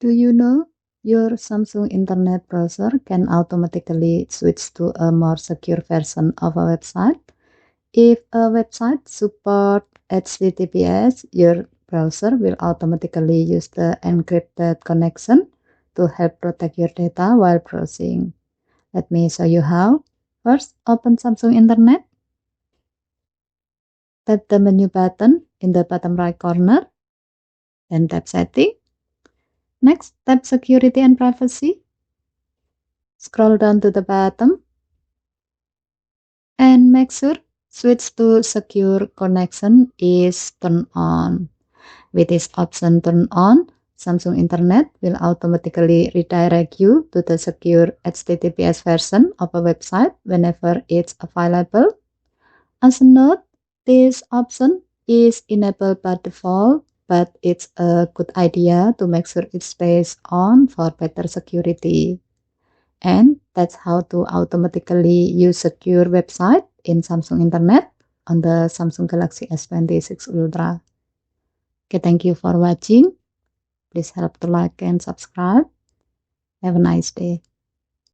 Do you know your Samsung Internet browser can automatically switch to a more secure version of a website? If a website supports HTTPS, your browser will automatically use the encrypted connection to help protect your data while browsing. Let me show you how. First, open Samsung Internet. Tap the menu button in the bottom right corner. Then tap Setting. Next, tap Security and Privacy. Scroll down to the bottom and make sure Switch to Secure Connection is turned on. With this option turned on, Samsung Internet will automatically redirect you to the secure HTTPS version of a website whenever it's available. As a note, this option is enabled by default, but it's a good idea to make sure it stays on for better security. And that's how to automatically use secure website in Samsung Internet on the Samsung Galaxy S26 Ultra. Okay, thank you for watching. Please help to like and subscribe. Have a nice day.